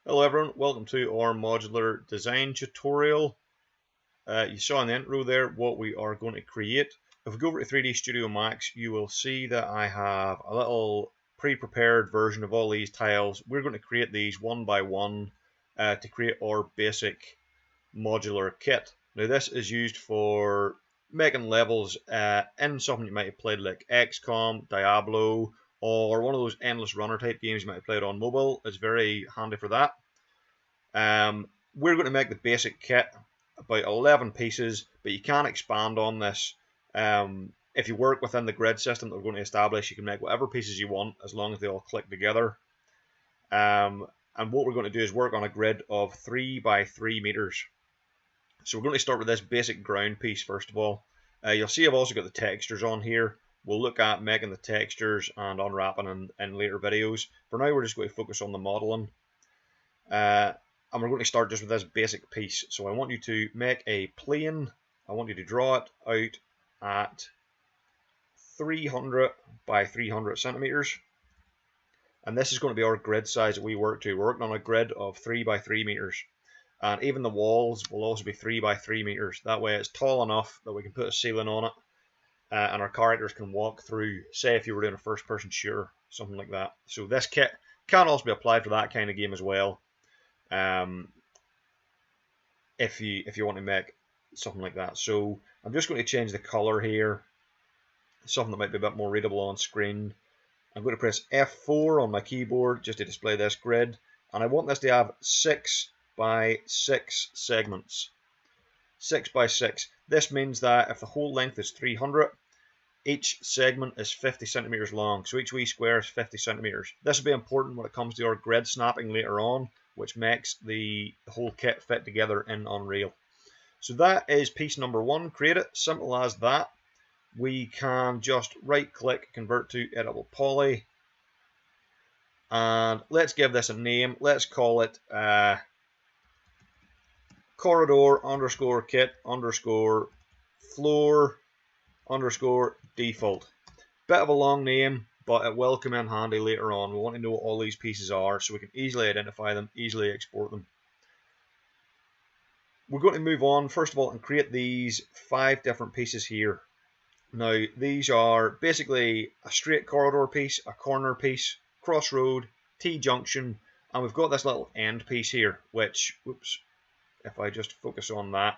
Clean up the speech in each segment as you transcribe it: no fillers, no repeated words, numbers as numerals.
Hello everyone, welcome to our modular design tutorial. You saw in the intro there what we are going to create. If we go over to 3D Studio Max, you will see that I have a little pre-prepared version of all these tiles. We're going to create these one by one to create our basic modular kit. Now this is used for making levels in something you might have played like XCOM, Diablo, or one of those endless runner type games you might have played on mobile. It's very handy for that. We're going to make the basic kit about 11 pieces, but you can expand on this. If you work within the grid system that we're going to establish, you can make whatever pieces you want as long as they all click together. And what we're going to do is work on a grid of 3 by 3 meters. So we're going to start with this basic ground piece first of all. You'll see I've also got the textures on here. We'll look at making the textures and unwrapping in later videos. For now, we're just going to focus on the modeling. And we're going to start just with this basic piece. So I want you to make a plane. I want you to draw it out at 300 by 300 centimeters. And this is going to be our grid size that we work to. We're working on a grid of 3 by 3 meters. And even the walls will also be 3 by 3 meters. That way it's tall enough that we can put a ceiling on it. And our characters can walk through, say if you were doing a first person shooter, something like that. So this kit can also be applied for that kind of game as well. If you want to make something like that. So I'm just going to change the color here, something that might be a bit more readable on screen. I'm going to press F4 on my keyboard just to display this grid, and I want this to have 6 by 6 segments. 6 by 6. This means that if the whole length is 300, each segment is 50 centimeters long, so each wee square is 50 centimeters. This will be important when it comes to our grid snapping later on, which makes the whole kit fit together in Unreal. So that is piece number 1. Create it, simple as that. We can just right click, convert to editable poly, and let's give this a name. Let's call it corridor underscore kit underscore floor underscore default. Bit of a long name, but it will come in handy later on. We want to know what all these pieces are so we can easily identify them, easily export them. We're going to move on first of all and create these 5 different pieces here. Now these are basically a straight corridor piece, a corner piece, crossroad, T-junction, and we've got this little end piece here, which, whoops, if I just focus on that,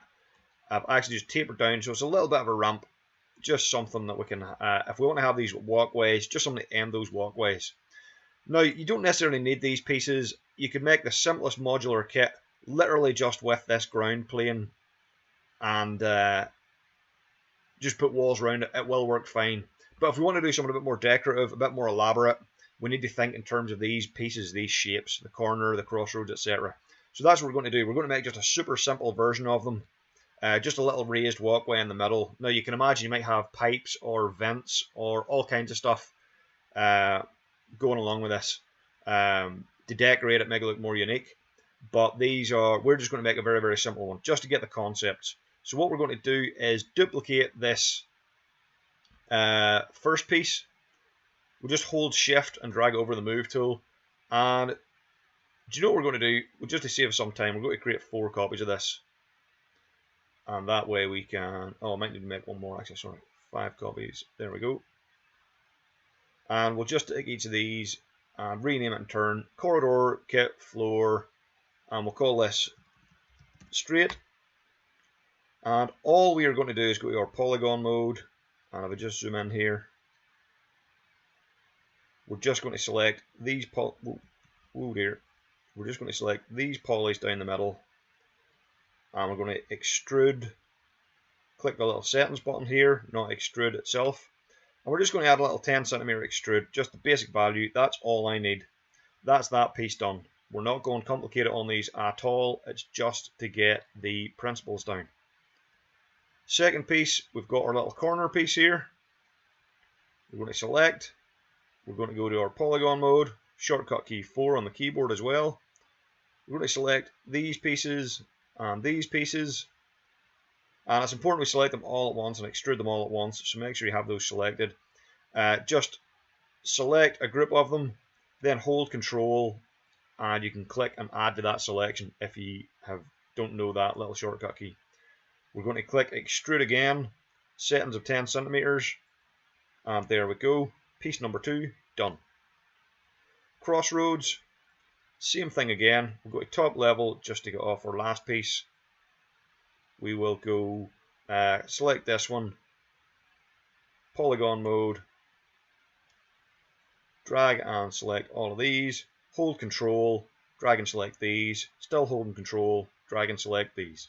I've actually just tapered down, so it's a little bit of a ramp. Just something that we can, if we want to have these walkways, just something to end those walkways. Now, you don't necessarily need these pieces. You can make the simplest modular kit literally just with this ground plane and just put walls around it. It will work fine. But if we want to do something a bit more decorative, a bit more elaborate, we need to think in terms of these pieces, these shapes, the corner, the crossroads, etc. So that's what we're going to do. We're going to make just a super simple version of them. Just a little raised walkway in the middle. Now you can imagine you might have pipes or vents or all kinds of stuff going along with this to decorate it, make it look more unique. But we're just going to make a very, very simple one just to get the concepts. So what we're going to do is duplicate this first piece. We'll just hold shift and drag over the move tool. And do you know what we're going to do? Just to save some time, we're going to create 4 copies of this. And that way we can, I might need to make one more actually, sorry, 5 copies, there we go. And we'll just take each of these and rename it in turn, corridor, kit, floor, and we'll call this straight. And all we are going to do is go to our polygon mode, and if I just zoom in here, we're just going to select these, we're just going to select these polys down the middle. And we're going to extrude, click the little settings button here, not extrude itself. And we're just going to add a little 10 centimeter extrude, just the basic value. That's all I need. That's that piece done. We're not going complicated on these at all. It's just to get the principles down. Second piece, we've got our little corner piece here. We're going to select. We're going to go to our polygon mode, shortcut key 4 on the keyboard as well. We're going to select these pieces and these pieces, and it's important we select them all at once and extrude them all at once, so make sure you have those selected. Just select a group of them, then hold control and you can click and add to that selection if you don't know that little shortcut key. We're going to click extrude again, settings of 10 centimeters, and there we go. Piece number 2 done. Crossroads, same thing again. We'll go to top level just to get off our last piece. We will go select this one, polygon mode, drag and select all of these, hold control, drag and select these, still holding control, drag and select these.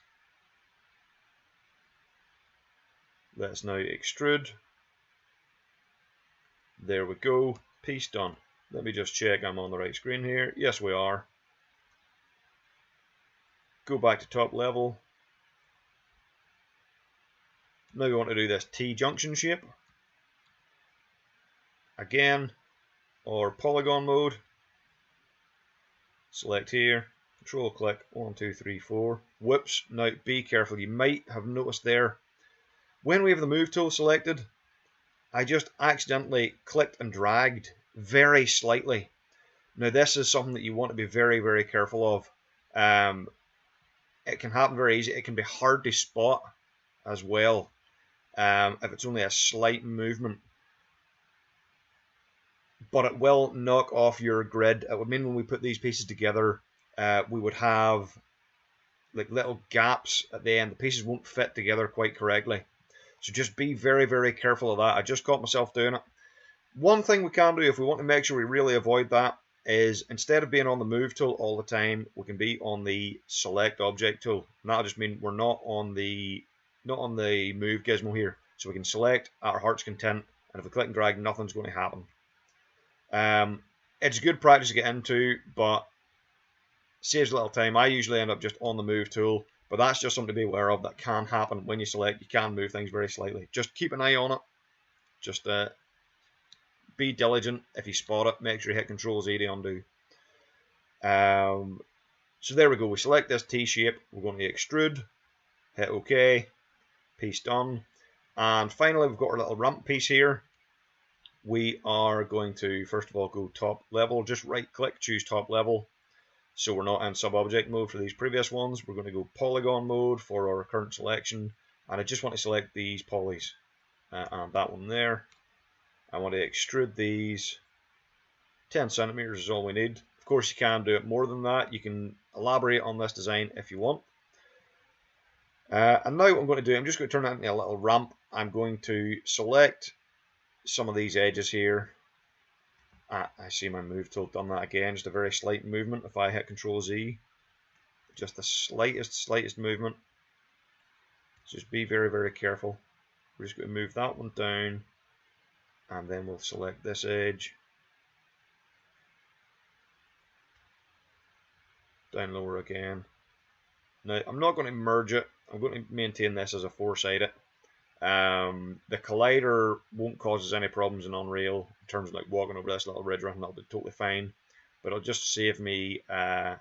Let's now extrude. There we go, piece done. Let me just check I'm on the right screen here. Yes, we are. Go back to top level. Now we want to do this T-junction shape. Again, or polygon mode. Select here, control click, 1, 2, 3, 4. Whoops, now be careful, you might have noticed there, when we have the move tool selected, I just accidentally clicked and dragged very slightly. Now this is something that you want to be very, very careful of. It can happen very easy, it can be hard to spot as well, if it's only a slight movement. But it will knock off your grid. It would mean when we put these pieces together, we would have like little gaps at the end. The pieces won't fit together quite correctly. So just be very, very careful of that. I just caught myself doing it. One thing we can do if we want to make sure we really avoid that is instead of being on the move tool all the time, we can be on the select object tool. And that'll just mean we're not on the move gizmo here. So we can select at our heart's content, and if we click and drag, nothing's going to happen. It's good practice to get into, but saves a little time. I usually end up just on the move tool, but that's just something to be aware of. That can happen when you select. You can move things very slightly. Just keep an eye on it. Just be diligent. If you spot it, make sure you hit Control Z to undo. So there we go. We select this T shape. We're going to extrude. Hit OK. Piece done. And finally, we've got our little ramp piece here. We are going to, first of all, go top level. Just right click, choose top level. So we're not in sub-object mode for these previous ones. We're going to go polygon mode for our current selection. And I just want to select these polys. And that one there. I want to extrude these. 10 centimeters is all we need. Of course, you can do it more than that. You can elaborate on this design if you want. And now what I'm going to do, I'm just going to turn it into a little ramp. I'm going to select some of these edges here. I see my move tool done that again, just a very slight movement. If I hit Control Z, just the slightest movement. Just be very, very careful. We're just going to move that one down, and then we'll select this edge. Down lower again. Now, I'm not going to merge it. I'm going to maintain this as a 4-sided. The collider won't cause us any problems in Unreal in terms of like walking over this little ridge run. That'll be totally fine, but it'll just save me of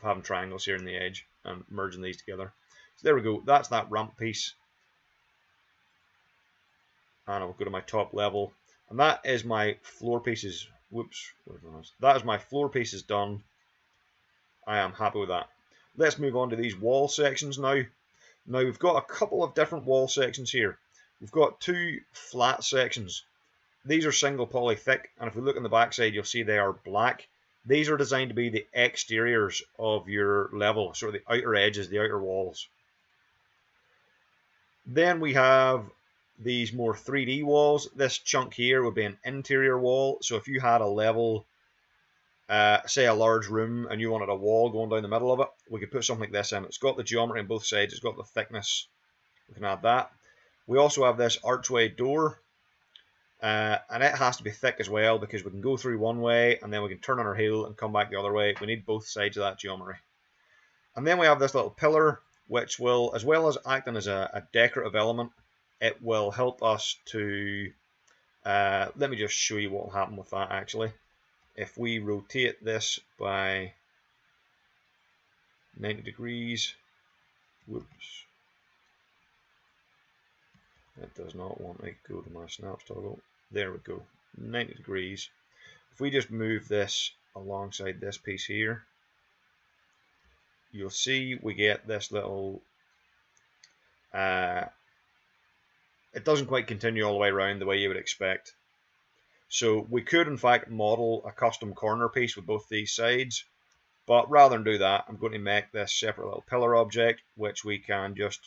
having triangles here in the edge and merging these together. So there we go. That's that ramp piece, and I'll go to my top level, and that is my floor pieces. Whoops, that is my floor pieces done. I am happy with that. Let's move on to these wall sections now. Now we've got a couple of different wall sections here. We've got 2 flat sections. These are single poly thick, and if we look on the back side, you'll see they are black. These are designed to be the exteriors of your level, sort of the outer edges, the outer walls. Then we have these more 3D walls. This chunk here would be an interior wall. So if you had a level, say a large room, and you wanted a wall going down the middle of it, we could put something like this in. It's got the geometry on both sides. It's got the thickness. We can add that. We also have this archway door, and it has to be thick as well because we can go through one way and then we can turn on our heel and come back the other way. We need both sides of that geometry. And then we have this little pillar, which will, as well as acting as a decorative element, it will help us to, let me just show you what will happen with that actually. If we rotate this by 90 degrees, whoops, it does not want me to go to my snaps toggle. There we go, 90 degrees. If we just move this alongside this piece here, you'll see we get this little, it doesn't quite continue all the way around the way you would expect. So we could in fact model a custom corner piece with both these sides, but rather than do that, I'm going to make this separate little pillar object, which we can just,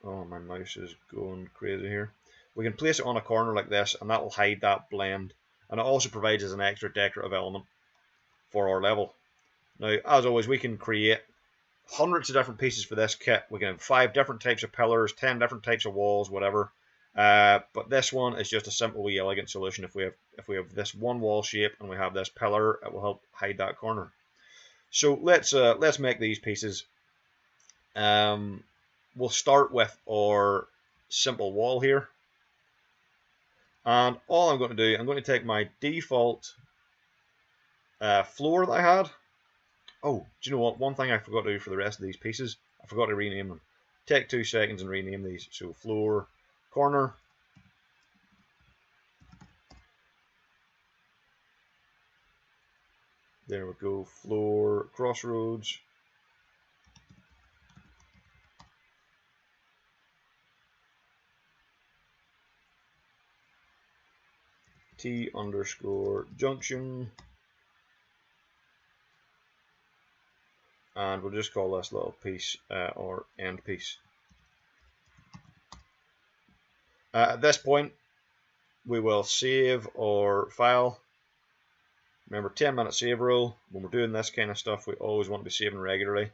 oh, my mouse is going crazy here. We can place it on a corner like this, and that will hide that blend. And it also provides us an extra decorative element for our level. Now, as always, we can create hundreds of different pieces for this kit. We can have 5 different types of pillars, 10 different types of walls, whatever. But this one is just a simple, wee, elegant solution. If we have this one wall shape and we have this pillar, it will help hide that corner. So let's make these pieces. We'll start with our simple wall here. And all I'm going to do, I'm going to take my default floor that I had. Oh, do you know what? One thing I forgot to do for the rest of these pieces, I forgot to rename them. Take 2 seconds and rename these. So floor, corner. There we go. Floor, crossroads. T_junction. And we'll just call this little piece or end piece. At this point, we will save our file. Remember, 10-minute save rule. When we're doing this kind of stuff, we always want to be saving regularly.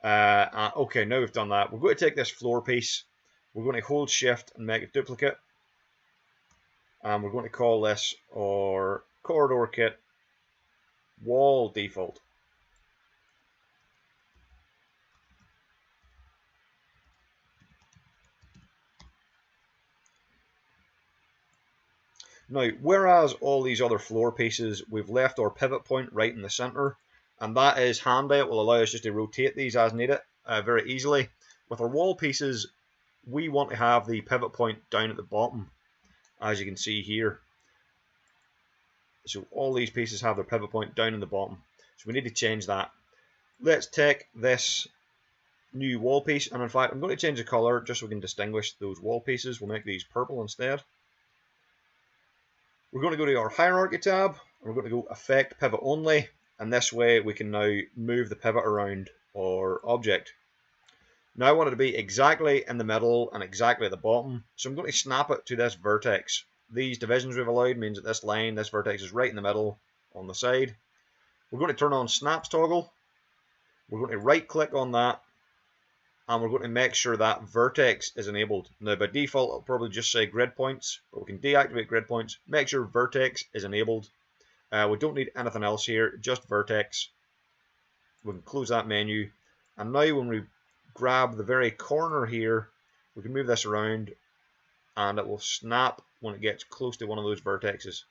Okay, now we've done that. We're going to take this floor piece. We're going to hold shift and make a duplicate. And we're going to call this our corridor kit wall default. Now, whereas all these other floor pieces, we've left our pivot point right in the center, and that is handy. It will allow us just to rotate these as needed very easily. With our wall pieces, we want to have the pivot point down at the bottom, as you can see here. So all these pieces have their pivot point down in the bottom. So we need to change that. Let's take this new wall piece, and in fact, I'm going to change the color just so we can distinguish those wall pieces. We'll make these purple instead. We're going to go to our hierarchy tab, and we're going to go effect pivot only, and this way we can now move the pivot around our object. Now I want it to be exactly in the middle and exactly at the bottom, so I'm going to snap it to this vertex. These divisions we've allowed means that this line, this vertex is right in the middle on the side. We're going to turn on snaps toggle. We're going to right click on that, and we're going to make sure that vertex is enabled. Now by default it'll probably just say grid points, but we can deactivate grid points. Make sure vertex is enabled. We don't need anything else here, just vertex. We can close that menu, and now when we grab the very corner here, we can move this around and it will snap when it gets close to one of those vertexes.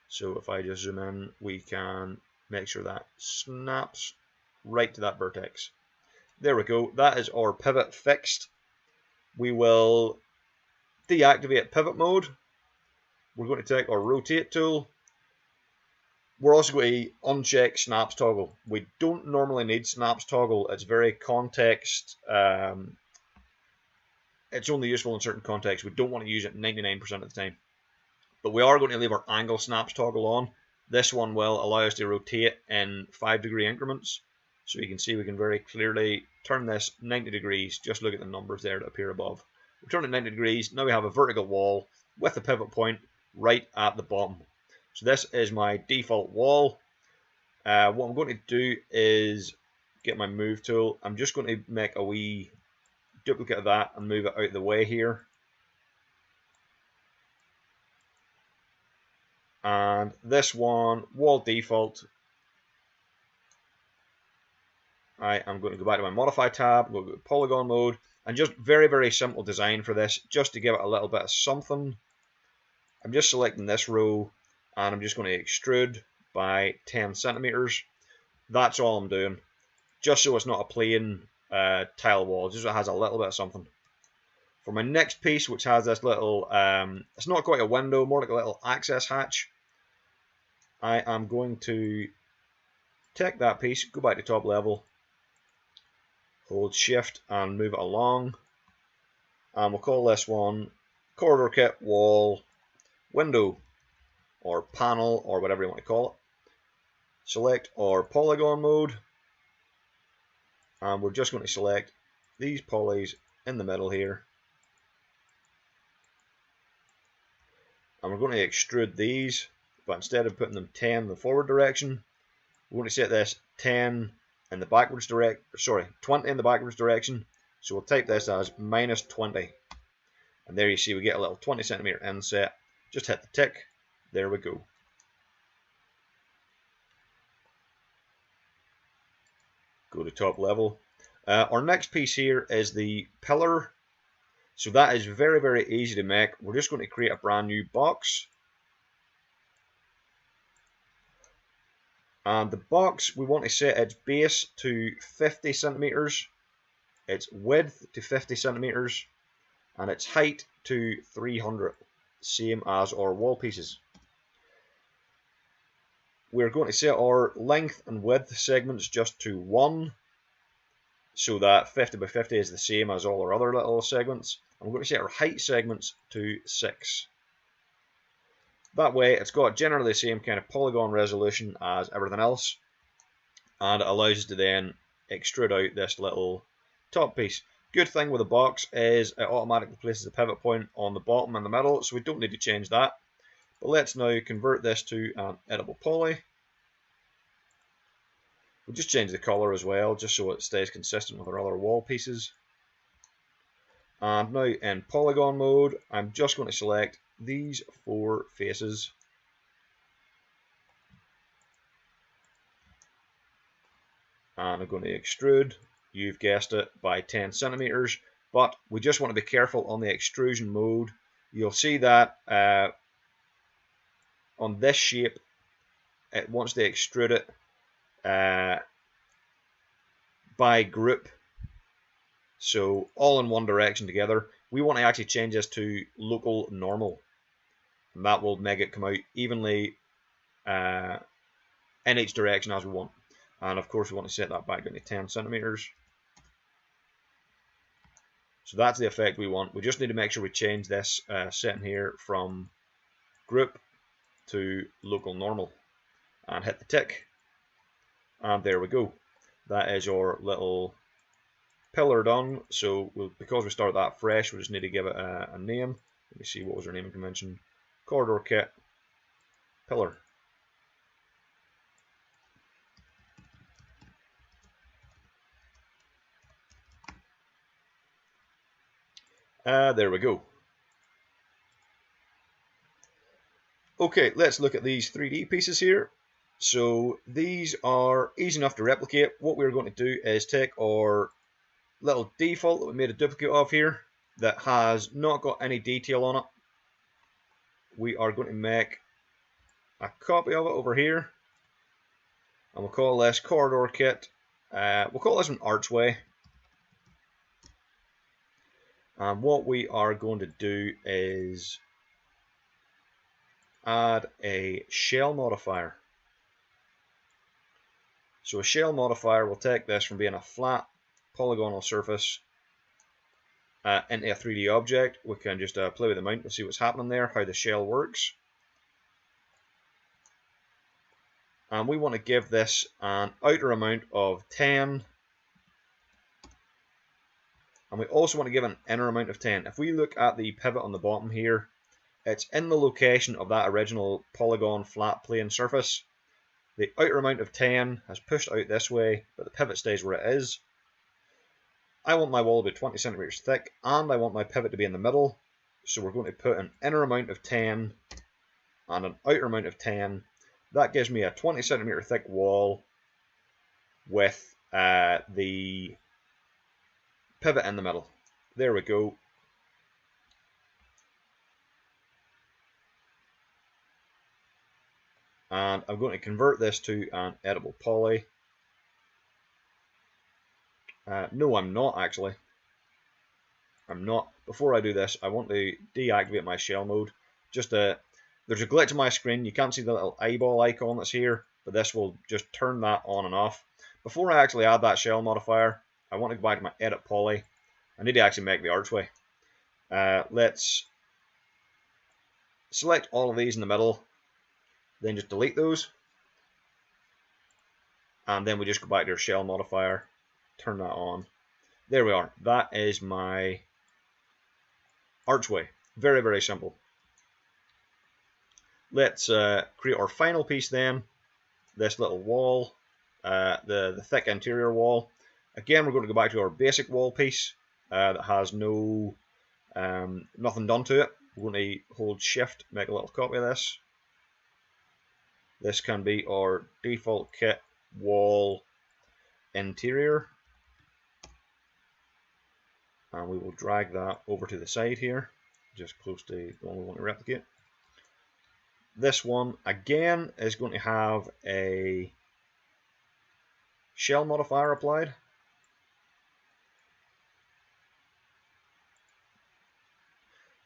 So if I just zoom in, we can make sure that snaps right to that vertex. There we go, that is our pivot fixed. We will deactivate pivot mode. We're going to take our rotate tool. We're also going to uncheck snaps toggle. We don't normally need snaps toggle. It's very context. It's only useful in certain contexts. We don't want to use it 99% of the time. But we are going to leave our angle snaps toggle on. This one will allow us to rotate in 5-degree increments. So you can see we can very clearly turn this 90 degrees. Just look at the numbers there that appear above. We turn it 90 degrees. Now we have a vertical wall with a pivot point right at the bottom. So this is my default wall. What I'm going to do is get my move tool. I'm just going to make a wee duplicate of that and move it out of the way here. And this one, wall default, I am going to go back to my modify tab, I'm going to go to polygon mode, and just very simple design for this, just to give it a little bit of something. I'm just selecting this row, and I'm just going to extrude by 10 centimeters. That's all I'm doing, just so it's not a plain tile wall, just so it has a little bit of something. For my next piece, which has this little, it's not quite a window, more like a little access hatch, I am going to take that piece, go back to top level, hold shift and move it along, and we'll call this one corridor kit wall window or panel or whatever you want to call it. Select our polygon mode, and we're just going to select these polys in the middle here, and we're going to extrude these, but instead of putting them 10 in the forward direction, we're going to set this 10 in the backwards direct, sorry, 20 in the backwards direction. So we'll type this as -20, and there you see we get a little 20 centimeter inset. Just hit the tick. There we go. Go to top level. Our next piece here is the pillar. So that is very, very easy to make. We're just going to create a brand new box. And the box, we want to set its base to 50 centimeters, its width to 50 centimeters, and its height to 300, same as our wall pieces. We're going to set our length and width segments just to 1, so that 50 by 50 is the same as all our other little segments. And we're going to set our height segments to 6. That way it's got generally the same kind of polygon resolution as everything else, and it allows us to then extrude out this little top piece. Good thing with the box is it automatically places a pivot point on the bottom and the middle, so we don't need to change that. But let's now convert this to an editable poly. We'll just change the color as well, just so it stays consistent with our other wall pieces. And now in polygon mode, I'm just going to select these 4 faces. And I'm going to extrude, you've guessed it, by 10 centimeters. But we just want to be careful on the extrusion mode. You'll see that on this shape, it wants to extrude it by group, so all in one direction together. We want to actually change this to local normal, and that will make it come out evenly in each direction as we want. And of course we want to set that back down to 10 centimeters. So that's the effect we want. We just need to make sure we change this setting here from group to local normal and hit the tick, and there we go. That is our little pillar done. So because we started that fresh, we just need to give it a name. Let me see, what was our naming convention? Corridor kit pillar. There we go. Okay, let's look at these 3D pieces here. So these are easy enough to replicate. What we're going to do is take our little default that we made a duplicate of here that has not got any detail on it. We are going to make a copy of it over here, and we'll call this corridor kit. We'll call this an archway. And what we are going to do is add a shell modifier. So a shell modifier will take this from being a flat polygonal surface into a 3D object. We can just play with the mount to see what's happening there, how the shell works. And we want to give this an outer amount of 10. And we also want to give it an inner amount of 10. If we look at the pivot on the bottom here, it's in the location of that original polygon flat plane surface. The outer amount of 10 has pushed out this way, but the pivot stays where it is. I want my wall to be 20 centimeters thick, and I want my pivot to be in the middle. So we're going to put an inner amount of 10 and an outer amount of 10. That gives me a 20 centimeter thick wall with the pivot in the middle. There we go. And I'm going to convert this to an editable poly. No, I'm not actually. I'm not. Before I do this, I want to deactivate my shell mode. Just there's a glitch on my screen. You can't see the little eyeball icon that's here, but this will just turn that on and off. Before I actually add that shell modifier, I want to go back to my edit poly. I need to actually make the archway. Let's select all of these in the middle, then just delete those, and then we just go back to our shell modifier, turn that on. There we are. That is my archway. Very, very simple. Let's create our final piece then, this little wall, the thick interior wall. Again, we're going to go back to our basic wall piece that has no nothing done to it. We're going to hold shift, make a little copy of this. This can be our default kit wall interior. And we will drag that over to the side here, just close to the one we want to replicate. This one, again, is going to have a shell modifier applied.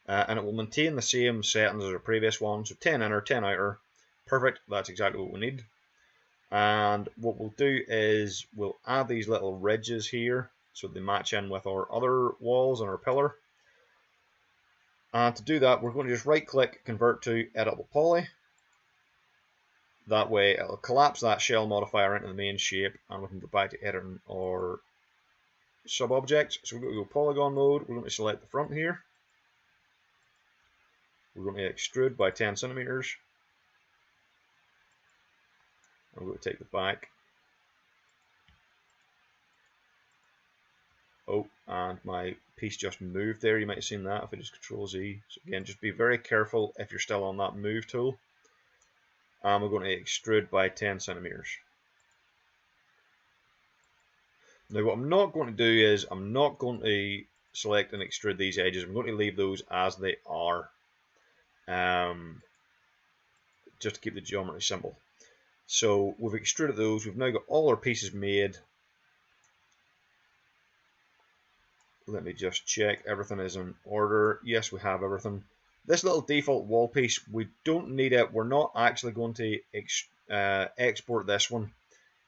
And it will maintain the same settings as our previous one, so 10 inner, 10 outer. Perfect, that's exactly what we need. And what we'll do is we'll add these little ridges here so they match in with our other walls and our pillar. And to do that, we're going to just right click, convert to editable poly. That way it'll collapse that shell modifier into the main shape, and we can go back to editing our sub-objects. So we're going to go polygon mode, we're going to select the front here. We're going to extrude by 10 centimeters. I'm going to take the back. Oh, and my piece just moved there. You might have seen that if I just Control Z. So again, just be very careful if you're still on that move tool. And we're going to extrude by 10 centimeters. Now what I'm not going to do is I'm not going to select and extrude these edges. I'm going to leave those as they are. Just to keep the geometry simple. So we've extruded those. We've now got all our pieces made. Let me just check everything is in order. Yes, we have everything. This little default wall piece, we don't need it. We're not actually going to export this one.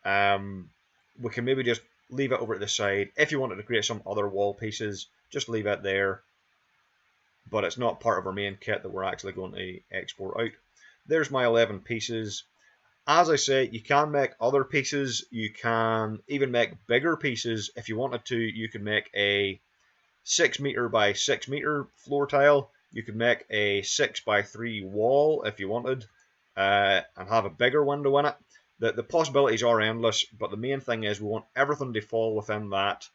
We can maybe just leave it over to the side. If you wanted to create some other wall pieces, just leave it there. But it's not part of our main kit that we're actually going to export out. There's my 11 pieces. As I say, you can make other pieces. You can even make bigger pieces. If you wanted to, you could make a 6 meter by 6 meter floor tile. You could make a 6 by 3 wall if you wanted, and have a bigger window in it. The possibilities are endless, but the main thing is we want everything to fall within that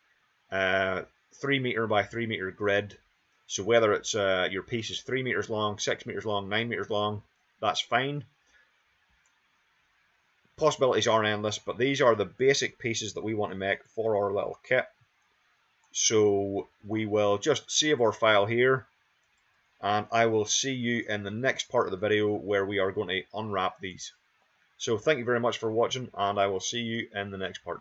3 meter by 3 meter grid. So whether it's your piece is 3 meters long, 6 meters long, 9 meters long, that's fine. Possibilities are endless, but these are the basic pieces that we want to make for our little kit. So we will just save our file here, and I will see you in the next part of the video where we are going to unwrap these. So thank you very much for watching, and I will see you in the next part.